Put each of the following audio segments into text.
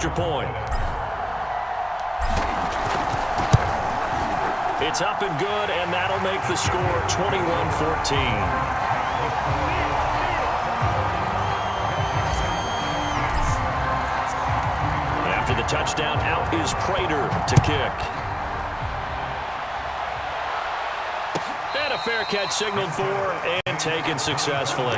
extra point. It's up and good, and that'll make the score 21-14. After the touchdown, out is Prater to kick. And a fair catch signaled for and taken successfully.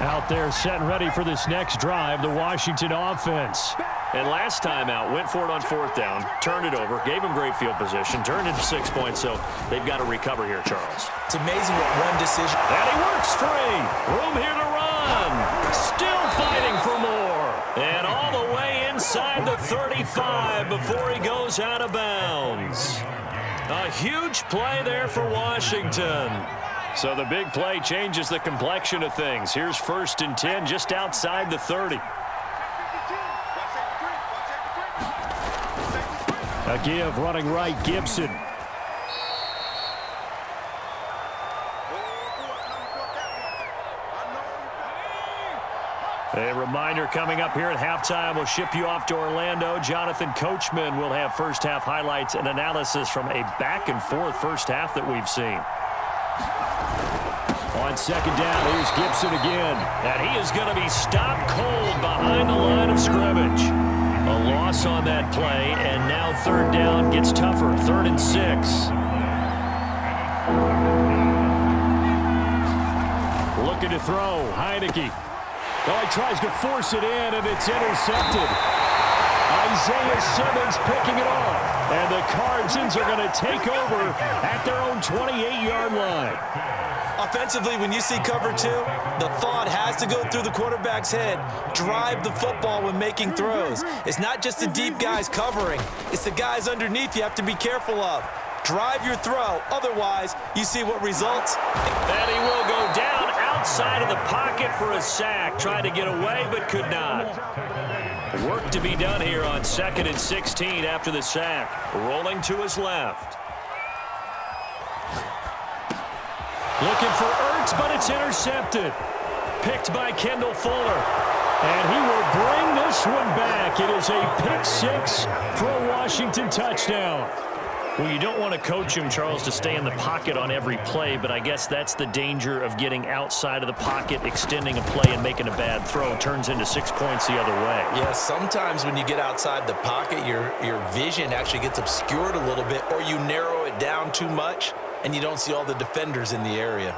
Out there set and ready for this next drive, the Washington offense. And last time out, went for it on fourth down, turned it over, gave them great field position, turned into 6 points, so they've got to recover here, Charles. It's amazing what one decision. And he works free. Room here to run. Still fighting for more. And all the way inside the 35 before he goes out of bounds. A huge play there for Washington. So the big play changes the complexion of things. Here's 1st and 10 just outside the 30. A give running right, Gibson. A reminder coming up here at halftime. We'll ship you off to Orlando. Jonathan Coachman will have first half highlights and analysis from a back and forth first half that we've seen. On 2nd down, here's Gibson again. And he is going to be stopped cold behind the line of scrimmage. A loss on that play, and now 3rd down gets tougher. 3rd and 6. Looking to throw, Heineke. Oh, he tries to force it in, and it's intercepted. Isaiah Simmons picking it off. And the Cardinals are going to take over at their own 28-yard line. Offensively, when you see cover 2, the thought has to go through the quarterback's head. Drive the football when making throws. It's not just the deep guys covering. It's the guys underneath you have to be careful of. Drive your throw. Otherwise, you see what results. And he will go down outside of the pocket for a sack. Tried to get away, but could not. Work to be done here on 2nd and 16 after the sack. Rolling to his left. Looking for Ertz, but it's intercepted. Picked by Kendall Fuller. And he will bring this one back. It is a pick 6 for a Washington touchdown. Well, you don't want to coach him, Charles, to stay in the pocket on every play, but I guess that's the danger of getting outside of the pocket, extending a play, and making a bad throw. Turns into 6 points the other way. Yeah, sometimes when you get outside the pocket, your vision actually gets obscured a little bit, or you narrow it down too much, and you don't see all the defenders in the area.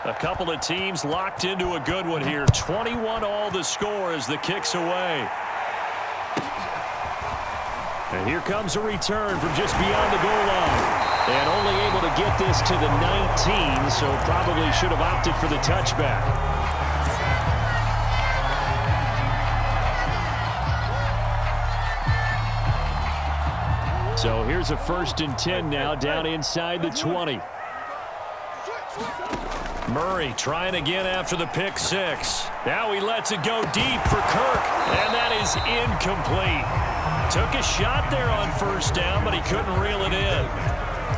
A couple of teams locked into a good one here. 21-all the score as the kick's away. And here comes a return from just beyond the goal line. And only able to get this to the 19, so probably should have opted for the touchback. So here's a 1st and 10 now down inside the 20. Murray trying again after the pick 6. Now he lets it go deep for Kirk, and that is incomplete. Took a shot there on 1st down, but he couldn't reel it in.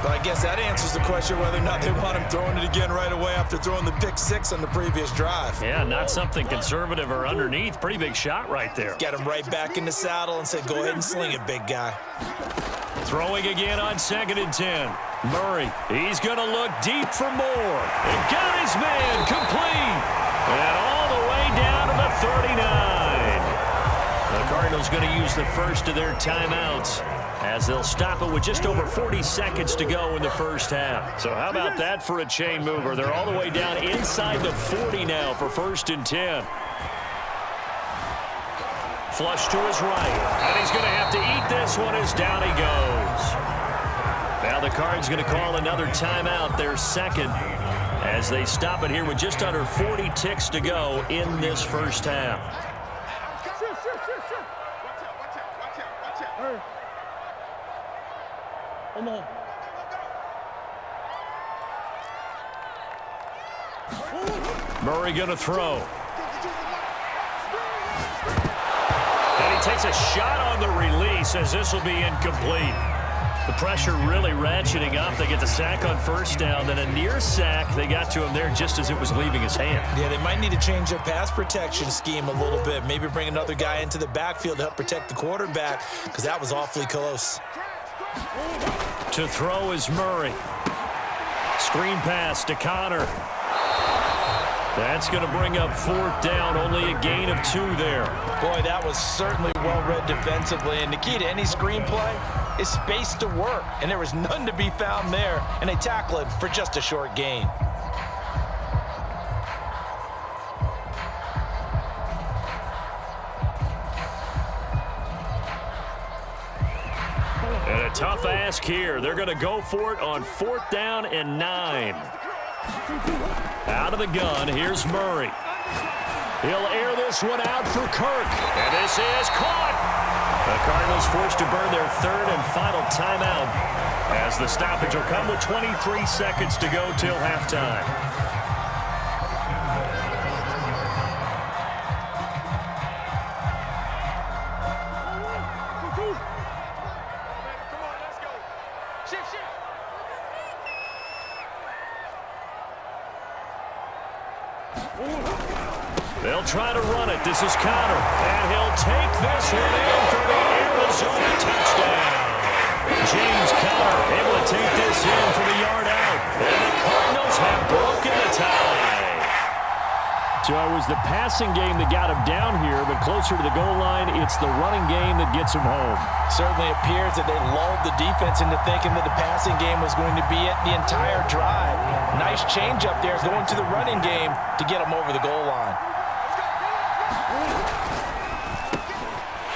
But I guess that answers the question whether or not they want him throwing it again right away after throwing the pick 6 on the previous drive. Yeah, not something conservative or underneath. Pretty big shot right there. Get him right back in the saddle and say, go ahead and sling it, big guy. Throwing again on 2nd and 10. Murray, he's going to look deep for more. And got his man complete. And all the way down to the 39. The Cardinals going to use the first of their timeouts as they'll stop it with just over 40 seconds to go in the first half. So how about that for a chain mover? They're all the way down inside the 40 now for 1st and 10. Flush to his right. And he's going to have to eat this one as down he goes. Now the Cards going to call another timeout, their second, as they stop it here with just under 40 ticks to go in this first half. Murray going to throw. And he Takes a shot on the release as this will be incomplete. The pressure really ratcheting up. They get the sack on first down, then a near sack. They got to him there just as it was leaving his hand. Yeah, they might need to change their pass protection scheme a little bit. Maybe bring another guy into the backfield to help protect the quarterback, because that was awfully close. To throw is Murray. Screen pass to Connor. That's going to bring up fourth down. Only a gain of 2 there. Boy, that was certainly well read defensively. And the key to any screenplay is space to work. And there was none to be found there. And they tackle it for just a short gain. And a tough ask here. They're going to go for it on 4th down and 9. Out of the gun, here's Murray. He'll air this one out for Kirk. And this is caught. The Cardinals forced to burn their 3rd and final timeout, as the stoppage will come with 23 seconds to go till halftime. They'll try to run it. This is Connor. And he'll take this one in for the Arizona touchdown. James Conner able to take this in for the yard out. And the Cardinals have broken the tie. So it was the passing game that got him down here, but closer to the goal line, it's the running game that gets him home. Certainly appears that they lulled the defense into thinking that the passing game was going to be it the entire drive. Nice change up there going to the running game to get him over the goal line.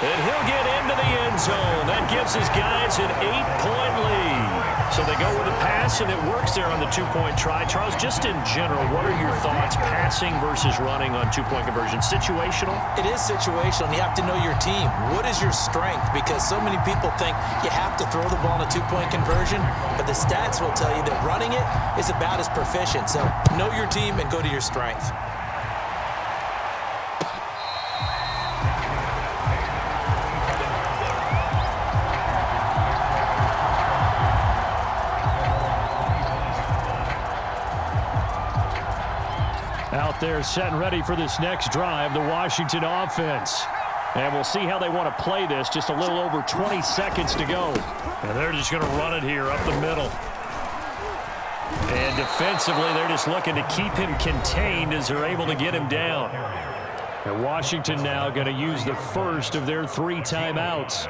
And he'll get into the end zone. That gives his guys an 8-point lead. So they go with a pass, and it works there on the 2-point try. Charles, just in general, what are your thoughts, passing versus running on 2-point conversion? Situational? It is situational, and you have to know your team. What is your strength? Because so many people think you have to throw the ball in a 2-point conversion, but the stats will tell you that running it is about as proficient. So know your team and go to your strength. Out there set and ready for this next drive, the Washington offense. And we'll see how they want to play this. Just a little over 20 seconds to go. And they're just going to run it here up the middle. And defensively, they're just looking to keep him contained as they're able to get him down. And Washington now going to use the first of their 3 timeouts,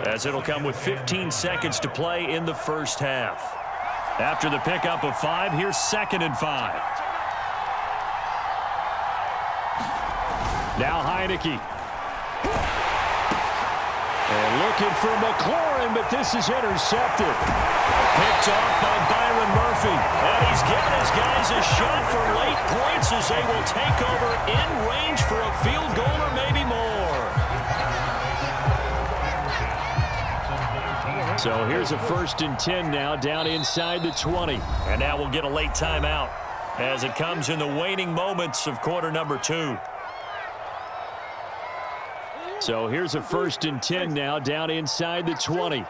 as it'll come with 15 seconds to play in the first half. After the pickup of 5, here's 2nd and 5. Now Heineke. And looking for McLaurin, but this is intercepted. Picked off by Byron Murphy. And he's giving his guys a shot for late points as they will take over in range for a field goal or maybe more. So here's a 1st and 10 now, down inside the 20. And now we'll get a late timeout as it comes in the waning moments of quarter number 2. So here's a 1st and 10 now, down inside the 20.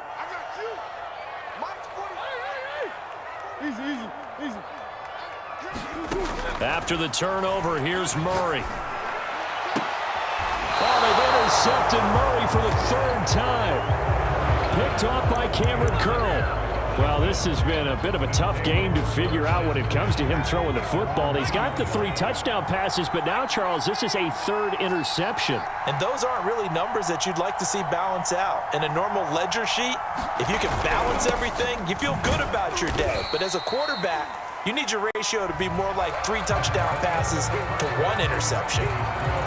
After the turnover, here's Murray. Oh, they've intercepted Murray for the 3rd time. Picked off by Cameron Curl. Well, this has been a bit of a tough game to figure out when it comes to him throwing the football. He's got the 3 touchdown passes, but now, Charles, this is a 3rd interception. And those aren't really numbers that you'd like to see balance out. In a normal ledger sheet, if you can balance everything, you feel good about your day. But as a quarterback, you need your ratio to be more like 3 touchdown passes to 1 interception.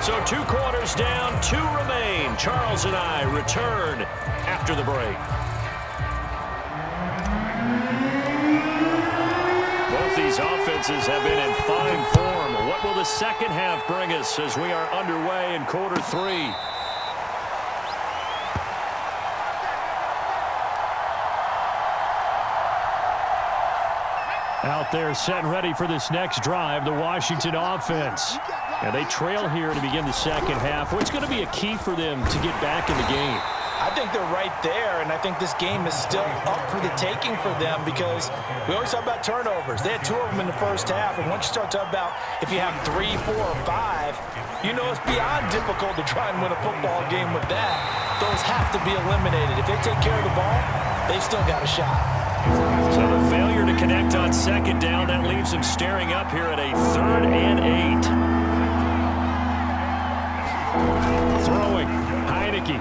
So 2 quarters down, 2 remain. Charles and I return after the break. Both these offenses have been in fine form. What will the second half bring us as we are underway in quarter 3? Out there set and ready for this next drive, the Washington offense. And they trail here to begin the second half. What's going to be a key for them to get back in the game? I think they're right there, and I think this game is still up for the taking for them because we always talk about turnovers. They had 2 of them in the first half, and once you start talking about if you have 3, 4, or 5, you know it's beyond difficult to try and win a football game with that. Those have to be eliminated. If they take care of the ball, they've still got a shot. So the failure to connect on second down, that leaves them staring up here at a 3rd and 8. Throwing, Heineke.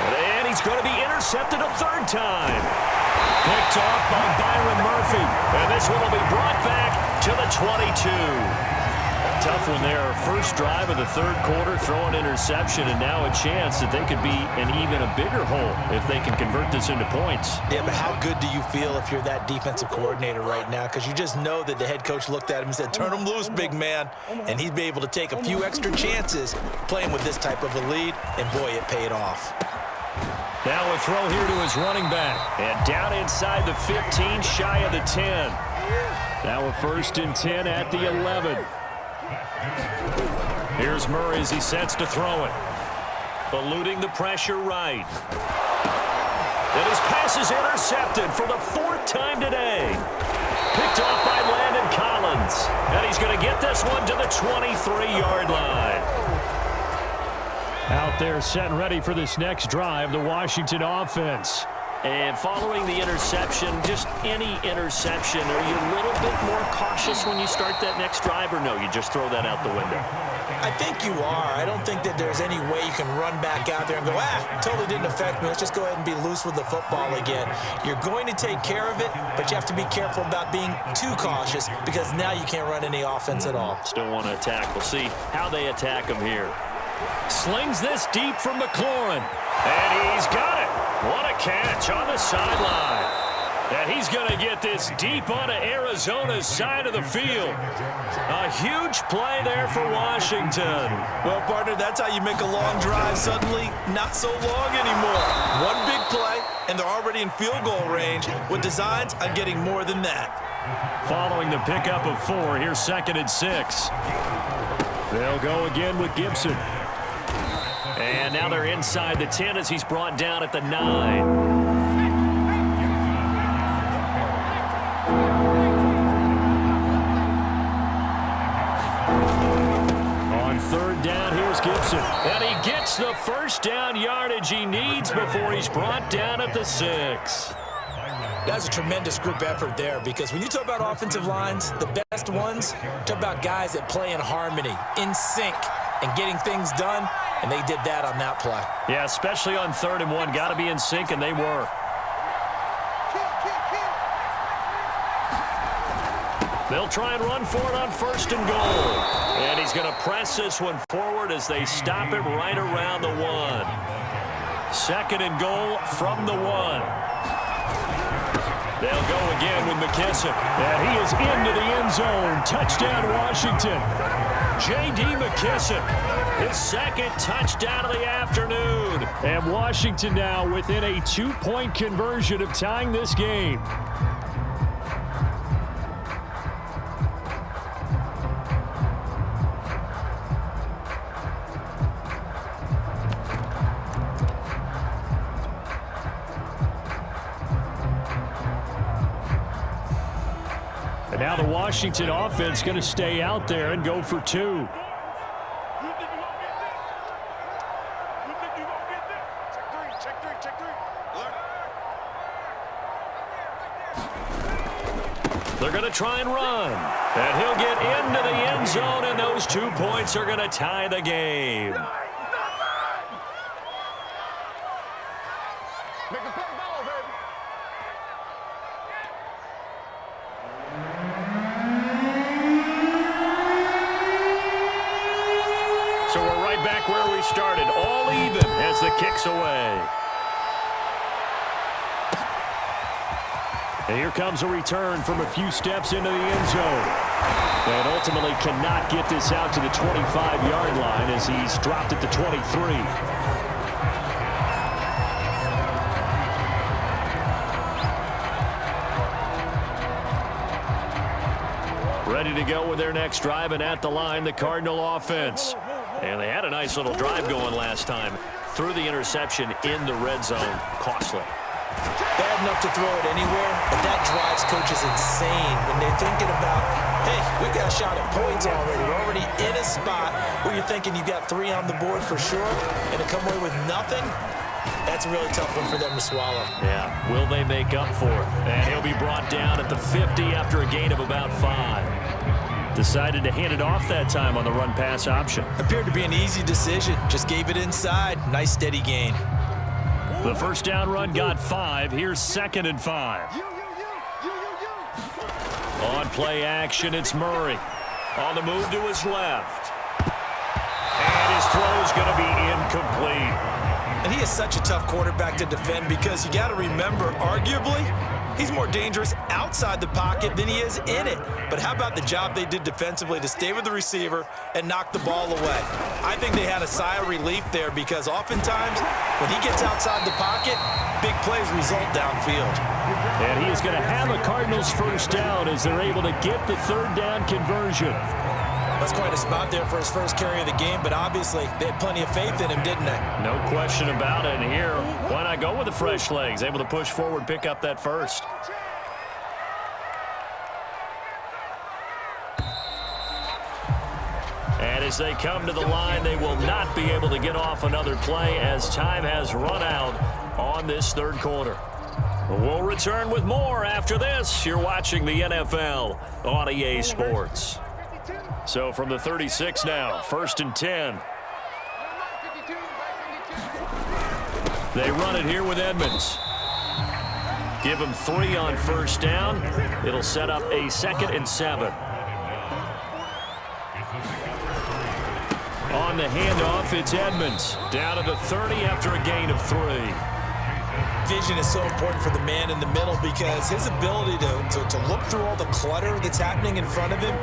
And he's going to be intercepted a 3rd time. Picked off by Byron Murphy. And this one will be brought back to the 22. Tough one there. First drive of the 3rd quarter, throw an interception, and now a chance that they could be in even a bigger hole if they can convert this into points. Yeah, but how good do you feel if you're that defensive coordinator right now? Because you just know that the head coach looked at him and said, turn him loose, big man. And he'd be able to take a few extra chances playing with this type of a lead, and boy, it paid off. Now a throw here to his running back. And down inside the 15, shy of the 10. Now a 1st and 10 at the 11. Here's Murray as he sets to throw it. Eluding the pressure right. And his pass is intercepted for the 4th time today. Picked off by Landon Collins. And he's going to get this one to the 23-yard line. Out there set and ready for this next drive, the Washington offense. And following the interception, just any interception, are you a little bit more cautious when you start that next drive, or no, you just throw that out the window? I think you are. I don't think that there's any way you can run back out there and go, totally didn't affect me. Let's just go ahead and be loose with the football again. You're going to take care of it, but you have to be careful about being too cautious because now you can't run any offense at all. Still want to attack. We'll see how they attack him here. Slings this deep from McLaurin. And he's got it. What a catch on the sideline. And he's going to get this deep onto Arizona's side of the field. A huge play there for Washington. Well, partner, that's how you make a long drive suddenly not so long anymore. One big play, and they're already in field goal range with designs on getting more than that. Following the pickup of 4, here's 2nd and 6. They'll go again with Gibson. And now they're inside the 10 as he's brought down at the 9. On 3rd down, here's Gibson. And he gets the 1st down yardage he needs before he's brought down at the 6. That's a tremendous group effort there because when you talk about offensive lines, the best ones, talk about guys that play in harmony, in sync, and getting things done, and they did that on that play. Yeah, especially on 3rd and 1. Got to be in sync, and they were. They'll try and run for it on 1st and goal. And he's going to press this one forward as they stop it right around the 1. 2nd and goal from the 1. They'll go again with McKissick. And he is into the end zone. Touchdown, Washington. J.D. McKissick, his 2nd touchdown of the afternoon. And Washington now within a 2-point conversion of tying this game. And now the Washington offense going to stay out there and go for 2. They're going to try and run. And he'll get into the end zone, and those 2 points are going to tie the game. So we're right back where we started, all even as the kick's away. And here comes a return from a few steps into the end zone. And ultimately cannot get this out to the 25-yard line as he's dropped at the 23. ready to go with their next drive, and at the line, the Cardinal offense. And they had a nice little drive going last time. Threw the interception in the red zone. Costly. Bad enough to throw it anywhere, but that drives coaches insane when they're thinking about, hey, we got a shot at points already. We're already in a spot where you're thinking you got 3 on the board for sure, and to come away with nothing, that's a really tough one for them to swallow. Yeah, will they make up for it? And he'll be brought down at the 50 after a gain of about 5. Decided to hand it off that time on the run-pass option. Appeared to be an easy decision. Just gave it inside. Nice steady gain. The first down run got 5. Here's 2nd and 5. On play action, it's Murray. On the move to his left. And his throw's going to be incomplete. And he is such a tough quarterback to defend because you got to remember, arguably, he's more dangerous outside the pocket than he is in it. But how about the job they did defensively to stay with the receiver and knock the ball away? I think they had a sigh of relief there because oftentimes when he gets outside the pocket, big plays result downfield. And he is going to have a Cardinals first down as they're able to get the 3rd down conversion. That's quite a spot there for his first carry of the game, but obviously they had plenty of faith in him, didn't they? No question about it. And here, why not go with the fresh legs? Able to push forward, pick up that first. And as they come to the line, they will not be able to get off another play as time has run out on this 3rd quarter. We'll return with more after this. You're watching the NFL on EA Sports. So from the 36 now, 1st and 10. They run it here with Edmonds. Give him 3 on first down. It'll set up a 2nd and 7. On the handoff, it's Edmonds. Down to the 30 after a gain of 3. Vision is so important for the man in the middle because his ability to look through all the clutter that's happening in front of him,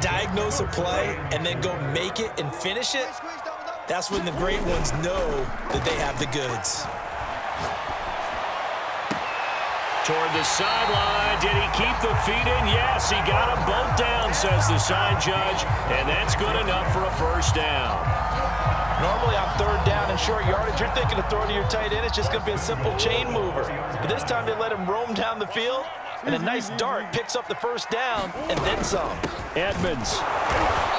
diagnose a play, and then go make it and finish it, that's when the great ones know that they have the goods. Toward the sideline, did he keep the feet in? Yes, he got them both down, says the sign judge, and that's good enough for a first down. Normally on 3rd down and short yardage, you're thinking of throwing to your tight end. It's just going to be a simple chain mover. But this time they let him roam down the field, and a nice dart picks up the first down and then some. Edmonds.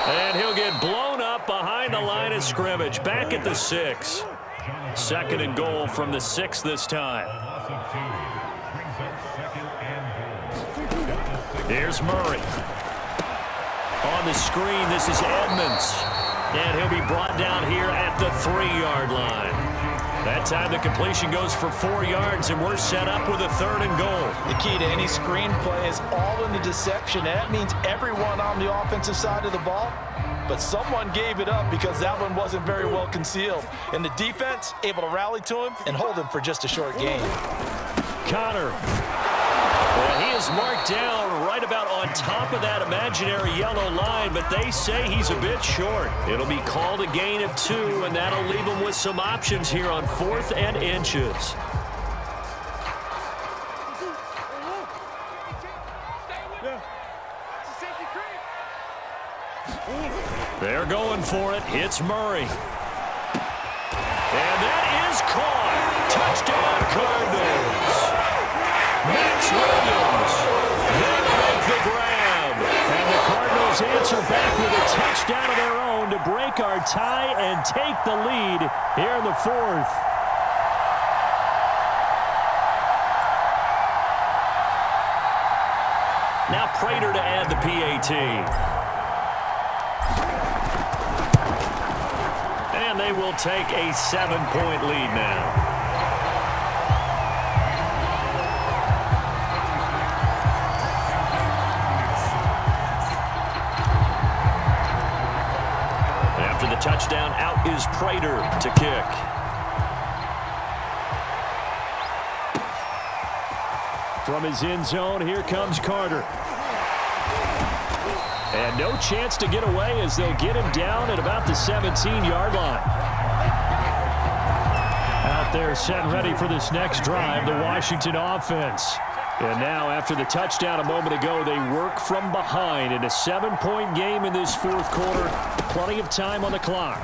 And he'll get blown up behind the line of scrimmage. Back at the 6. 2nd and goal from the 6 this time. Here's Murray. On the screen, this is Edmonds. And he'll be brought down here at the 3-yard line. That time the completion goes for 4 yards, and we're set up with a 3rd and goal. The key to any screen play is all in the deception. That means everyone on the offensive side of the ball, but someone gave it up because that one wasn't very well concealed. And the defense able to rally to him and hold him for just a short gain. Connor. Well, he is marked down right about on top of that imaginary yellow line, but they say he's a bit short. It'll be called a gain of 2, and that'll leave him with some options here on 4th and inches. They're going for it. It's Murray. And that is caught. Touchdown, Cardinals. Max Williams. They make the grab. And the Cardinals answer back with a touchdown of their own to break our tie and take the lead here in the 4th. Now Prater to add the PAT. And they will take a 7-point lead now. After the touchdown, out is Prater to kick. From his end zone, here comes Carter. And no chance to get away as they'll get him down at about the 17-yard line. Out there set and ready for this next drive, the Washington offense. And now, after the touchdown a moment ago, they work from behind in a 7-point game in this fourth quarter. Plenty of time on the clock.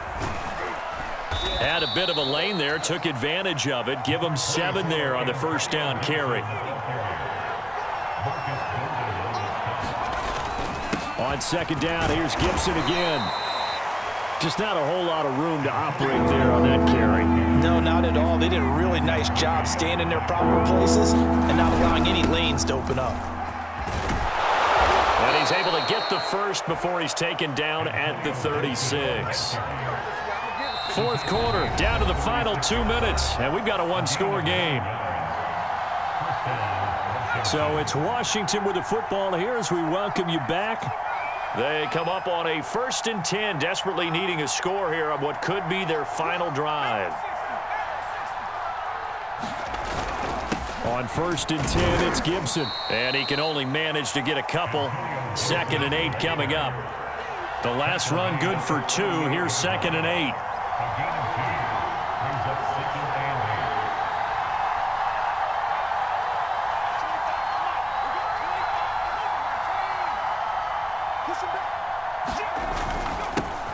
Had a bit of a lane there, took advantage of it. Give them 7 there on the first down carry. On second down, here's Gibson again. Just not a whole lot of room to operate there on that carry. No, not at all. They did a really nice job staying in their proper places and not allowing any lanes to open up. And he's able to get the first before he's taken down at the 36. Fourth quarter, down to the final 2 minutes, and we've got a one-score game. So it's Washington with the football here as we welcome you back. They come up on a 1st and 10, desperately needing a score here on what could be their final drive. On 1st and 10, it's Gibson. And he can only manage to get a couple. 2nd and 8 coming up. The last run good for 2. Here's 2nd and 8.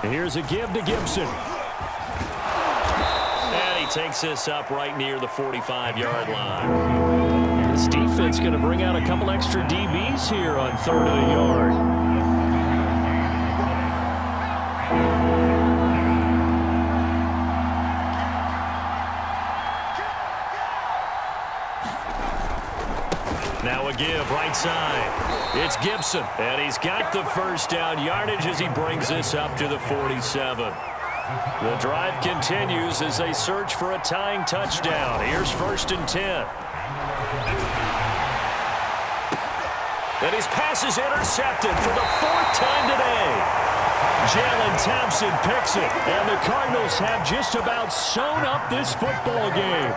Here's a give to Gibson. And he takes this up right near the 45-yard line. This defense going to bring out a couple extra DBs here on 3rd and a yard. Now a give right side. It's Gibson, and he's got the first down yardage as he brings this up to the 47. The drive continues as they search for a tying touchdown. Here's 1st and 10. And his pass is intercepted for the 4th time today. Jalen Thompson picks it, and the Cardinals have just about sewn up this football game.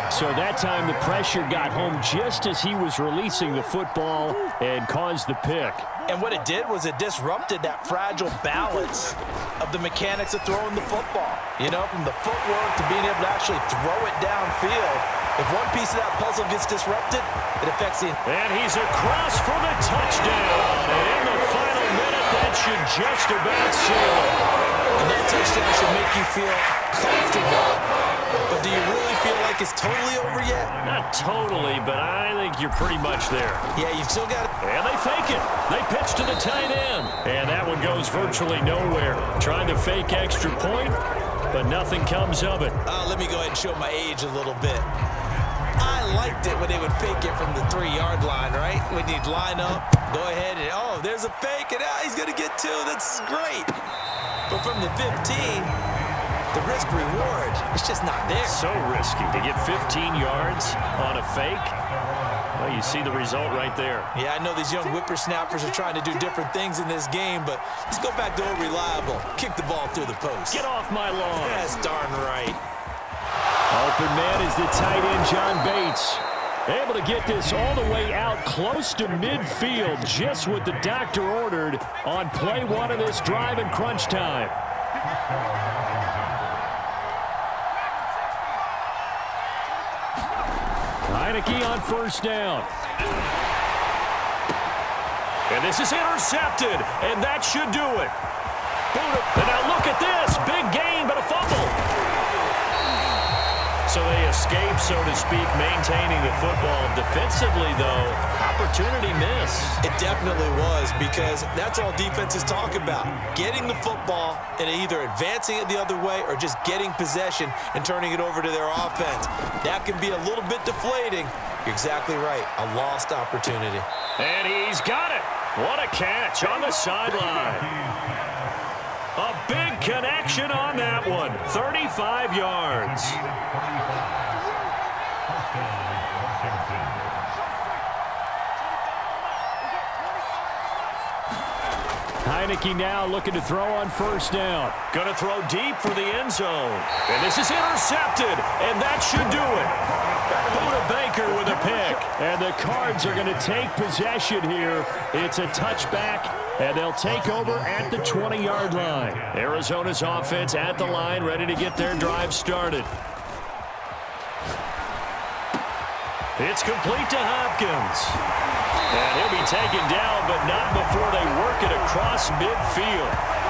So that time the pressure got home just as he was releasing the football and caused the pick. And what it did was it disrupted that fragile balance of the mechanics of throwing the football. You know, from the footwork to being able to actually throw it downfield. If one piece of that puzzle gets disrupted, it affects the... And he's across for the touchdown. And in the final minute, that should just about seal it. And that touchdown should make you feel comfortable. But do you really feel like it's totally over yet? Not totally, but I think you're pretty much there. Yeah, you've still got it. And they fake it. They pitch to the tight end. And that one goes virtually nowhere. Trying to fake extra point, but nothing comes of it. Let me go ahead and show my age a little bit. I liked it when they would fake it from the 3-yard line, right? When you'd line up, go ahead and, oh, there's a fake, and he's going to get 2. That's great. But from the 15, the risk-reward, it's just not there. So risky to get 15 yards on a fake. Well, you see the result right there. Yeah, I know these young whippersnappers are trying to do different things in this game, but let's go back to old reliable. Kick the ball through the post. Get off my lawn. That's darn right. Open man is the tight end, John Bates. Able to get this all the way out close to midfield, just what the doctor ordered on play 1 of this drive in crunch time. Heineke on first down. And this is intercepted, and that should do it. And now look at this. Big gain, but a fumble. So they escape, so to speak, maintaining the football. Defensively, though, opportunity miss. It definitely was, because that's all defenses talk about. Getting the football and either advancing it the other way or just getting possession and turning it over to their offense. That can be a little bit deflating. You're exactly right. A lost opportunity. And he's got it. What a catch on the sideline. A big connection on that one. 35 yards. Heineke now looking to throw on first down. Going to throw deep for the end zone. And this is intercepted, and that should do it. Buda Baker with a pick. And the Cards are going to take possession here. It's a touchback, and they'll take over at the 20-yard line. Arizona's offense at the line, ready to get their drive started. It's complete to Hopkins. And he'll be taken down, but not before they work it across midfield.